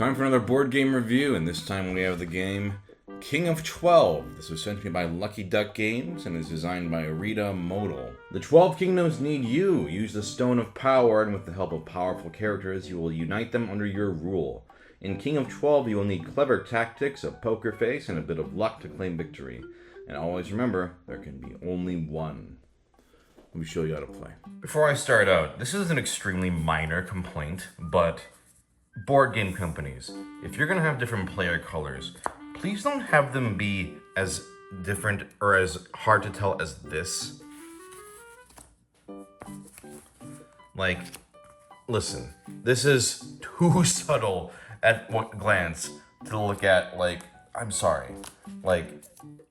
Time for another board game review, and this time we have the game King of 12. This was sent to me by Lucky Duck Games and is designed by Rita Modal. The 12 kingdoms need you. Use the Stone of Power, and with the help of powerful characters, you will unite them under your rule. In King of 12, you will need clever tactics, a poker face, and a bit of luck to claim victory. And always remember, there can be only one. Let me show you how to play. Before I start out, this is an extremely minor complaint, but board game companies, if you're going to have different player colors, please don't have them be as different or as hard to tell as this. Like, listen, this is too subtle at one glance to look at. Like, I'm sorry. Like,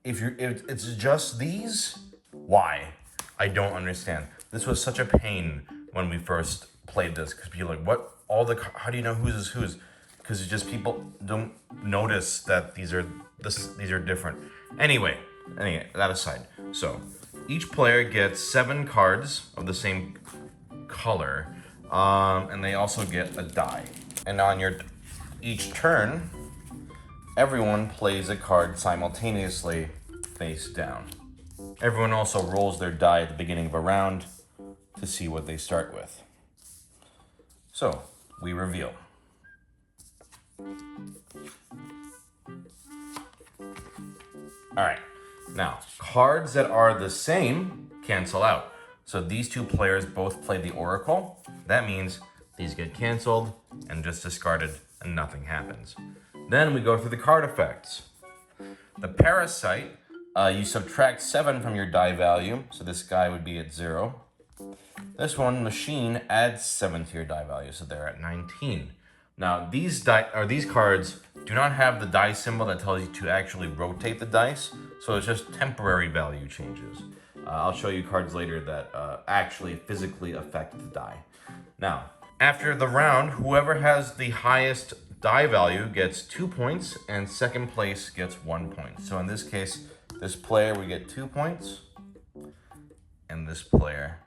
if it's just these, why? I don't understand. This was such a pain when we first played this, because people are like, what? How do you know whose is whose? Because it's just people don't notice that these are different. Anyway, that aside. So each player gets 7 cards of the same color, and they also get a die. And on each turn, everyone plays a card simultaneously face down. Everyone also rolls their die at the beginning of a round to see what they start with. So, we reveal. Alright, now, cards that are the same cancel out. So these two players both play the Oracle. That means these get canceled and just discarded and nothing happens. Then we go through the card effects. The Parasite, you subtract 7 from your die value, so this guy would be at 0. This one, Machine, adds 7 to your die value, so they're at 19. Now, these cards do not have the die symbol that tells you to actually rotate the dice, so it's just temporary value changes. I'll show you cards later that actually physically affect the die. Now, after the round, whoever has the highest die value gets 2 points, and second place gets 1 point. So in this case, this player would get 2 points, and this player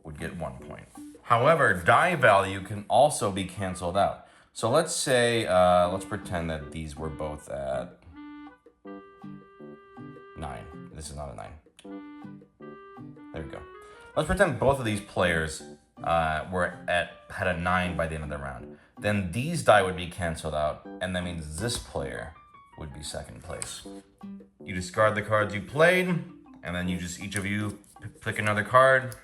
would get 1 point. However, die value can also be canceled out. So let's say, let's pretend that these were both at 9. This is not a 9. There we go. Let's pretend both of these players had a 9 by the end of the round. Then these die would be canceled out, and that means this player would be second place. You discard the cards you played, and then each of you pick another card,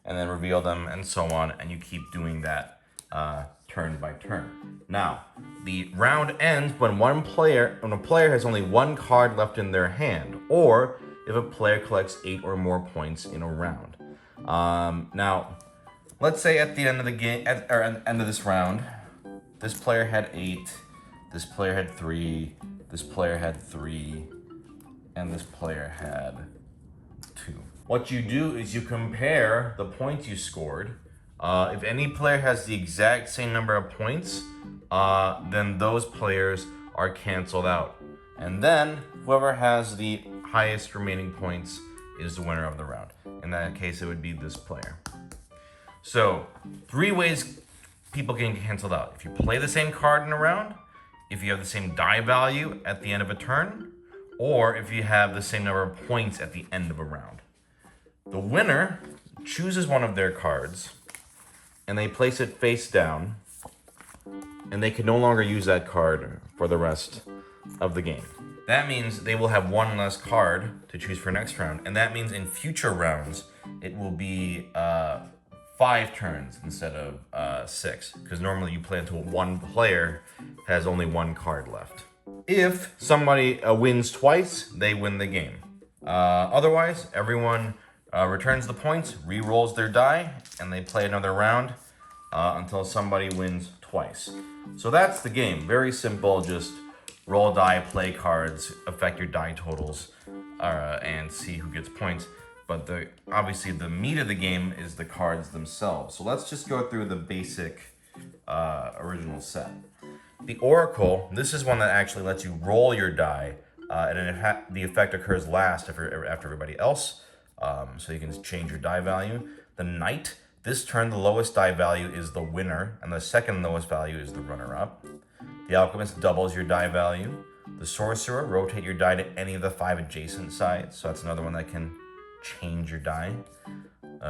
and then reveal them, and so on, and you keep doing that turn by turn. Now, the round ends when a player has only 1 card left in their hand, or if a player collects 8 or more points in a round. Now, let's say at the end of the game, end of this round, this player had 8, this player had 3, this player had 3, and this player had 2. What you do is you compare the points you scored. If any player has the exact same number of points, then those players are canceled out. And then whoever has the highest remaining points is the winner of the round. In that case, it would be this player. So, 3 ways people can get canceled out. If you play the same card in a round, if you have the same die value at the end of a turn, or if you have the same number of points at the end of a round. The winner chooses one of their cards, and they place it face down, and they can no longer use that card for the rest of the game. That means they will have 1 less card to choose for next round, and that means in future rounds, it will be 5 turns instead of 6, because normally you play until one player has only 1 card left. If somebody wins twice, they win the game. Otherwise, everyone returns the points, re-rolls their die, and they play another round until somebody wins twice. So that's the game. Very simple, just roll die, play cards, affect your die totals, and see who gets points. But obviously the meat of the game is the cards themselves. So let's just go through the basic original set. The Oracle, this is one that actually lets you roll your die, and the effect occurs last after everybody else, so you can change your die value. The Knight This turn, the lowest die value is the winner, and the second lowest value is the runner-up. The Alchemist doubles your die value. The Sorcerer, rotate your die to any of the 5 adjacent sides, so that's another one that can change your die.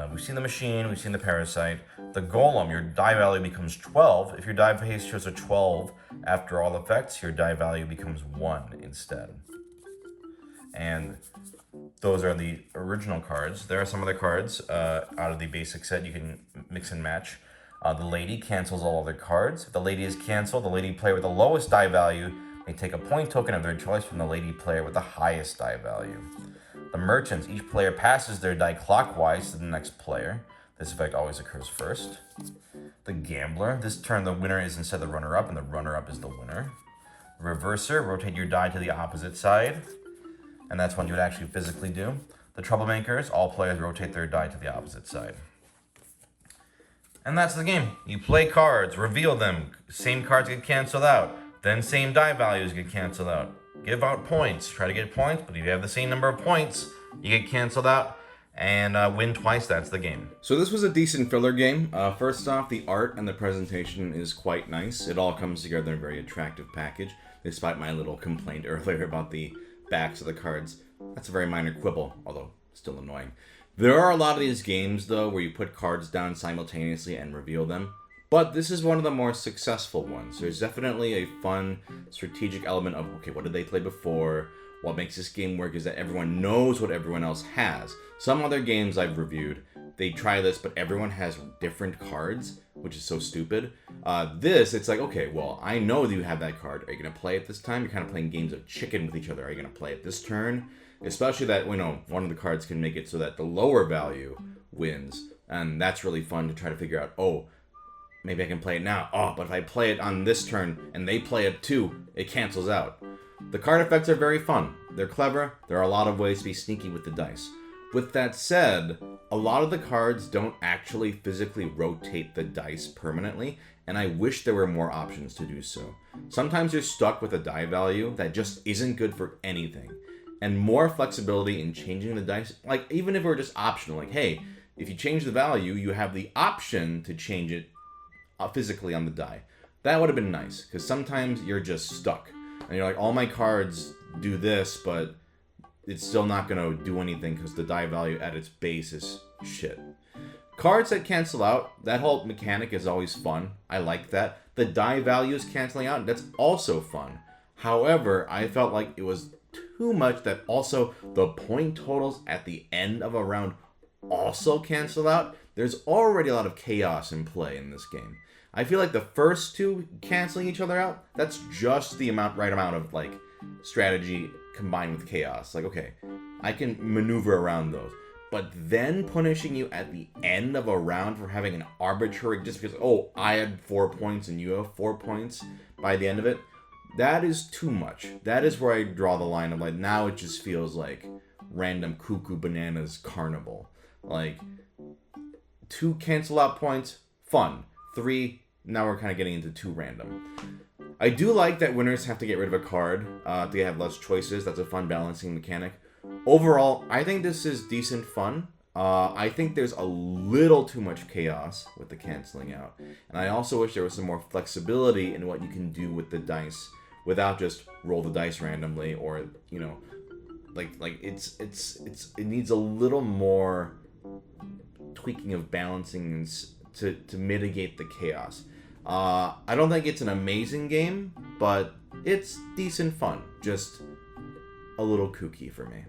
We've seen the Machine, we've seen the Parasite. The Golem, your die value becomes 12. If your die base shows a 12 after all effects, your die value becomes 1 instead. And those are the original cards. There are some other cards out of the basic set you can mix and match. The Lady cancels all other cards. If the Lady is canceled, the Lady player with the lowest die value may take a point token of their choice from the Lady player with the highest die value. The Merchants, each player passes their die clockwise to the next player. This effect always occurs first. The Gambler, this turn the winner is instead the runner-up, and the runner-up is the winner. The Reverser, rotate your die to the opposite side, and that's what you would actually physically do. The Troublemakers, all players rotate their die to the opposite side. And that's the game. You play cards, reveal them, same cards get canceled out, then same die values get canceled out. Give out points, try to get points, but if you have the same number of points, you get canceled out, and win twice, that's the game. So this was a decent filler game. First off, the art and the presentation is quite nice. It all comes together in a very attractive package, despite my little complaint earlier about the backs of the cards. That's a very minor quibble, although still annoying. There are a lot of these games, though, where you put cards down simultaneously and reveal them. But this is one of the more successful ones. There's definitely a fun strategic element of, okay, what did they play before? What makes this game work is that everyone knows what everyone else has. Some other games I've reviewed, they try this, but everyone has different cards, which is so stupid. This, it's like, okay, well, I know that you have that card. Are you going to play it this time? You're kind of playing games of chicken with each other. Are you going to play it this turn? Especially that, you know, one of the cards can make it so that the lower value wins. And that's really fun to try to figure out, oh, maybe I can play it now. Oh, but if I play it on this turn and they play it too, it cancels out. The card effects are very fun. They're clever. There are a lot of ways to be sneaky with the dice. With that said, a lot of the cards don't actually physically rotate the dice permanently, and I wish there were more options to do so. Sometimes you're stuck with a die value that just isn't good for anything. And more flexibility in changing the dice, like even if it were just optional, like, hey, if you change the value, you have the option to change it physically on the die. That would have been nice, because sometimes you're just stuck. And you're like, all my cards do this, but it's still not going to do anything because the die value at its base is shit. Cards that cancel out, that whole mechanic is always fun. I like that. The die values canceling out, that's also fun. However, I felt like it was too much that also the point totals at the end of a round also cancel out. There's already a lot of chaos in play in this game. I feel like the first two canceling each other out, that's just the right amount of like strategy combined with chaos. Like, okay, I can maneuver around those. But then punishing you at the end of a round for having an arbitrary, just because, oh, I had 4 points and you have 4 points by the end of it, that is too much. That is where I draw the line of like, now it just feels like random cuckoo bananas carnival. Like, 2 cancel out points, fun. 3, now we're kind of getting into too random. I do like that winners have to get rid of a card to have less choices. That's a fun balancing mechanic. Overall, I think this is decent fun. I think there's a little too much chaos with the canceling out. And I also wish there was some more flexibility in what you can do with the dice without just roll the dice randomly or, you know, like it needs a little more tweaking of balancing to mitigate the chaos. I don't think it's an amazing game, but it's decent fun. Just a little kooky for me.